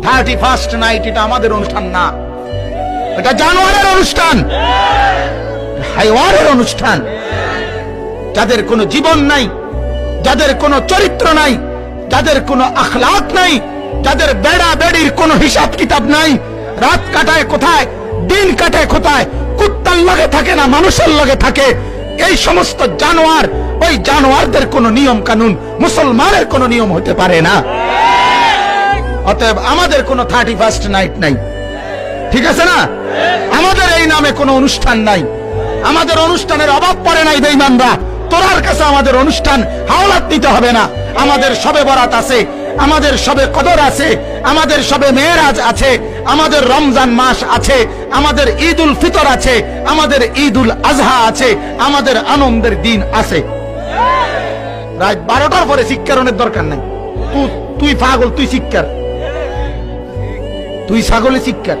31st night এটা আমাদের অনুষ্ঠান না, এটা জানোয়ারের অনুষ্ঠান, হাইওয়ানের অনুষ্ঠান। যাদের কোনো জীবন নাই, যাদের কোনো চরিত্র নাই, যাদের কোনো আখলাক নাই, যাদের বেড়া বেড়ির কোনো হিসাব কিতাব নাই, রাত কাটায় কোথায়, দিন কাটায় কোথায়, কুত্তার লগে থাকে না মানুষের লগে থাকে, এই সমস্ত জানোয়ার, ওই জানোয়ারদের কোনো নিয়ম কানুন মুসলমানের কোনো নিয়ম হতে পারে না। অতএব আমাদের কোনো 31st নাইট নাই, ঠিক আছে না? আমাদের এই নামে কোনো অনুষ্ঠান নাই, আমাদের অনুষ্ঠানের অভাব পড়ে নাই বেঈমানরা। তোরার কাছে আমাদের অনুষ্ঠান হাওলাত দিতে হবে না। আমাদের শবে বরাত আছে, আমাদের শবে কদর আছে, আমাদের শবে মেরাজ আছে, আমাদের রমজান মাস আছে, আমাদের ঈদুল ফিতর আছে, আমাদের ঈদুল আজহা আছে, আমাদের আনন্দের দিন আছে। রাত 12টার পরে শিক্ষারণের দরকার নাই। তুই পাগল, তুই শিক্ষার, তুই ছাগলে শিক্ষার।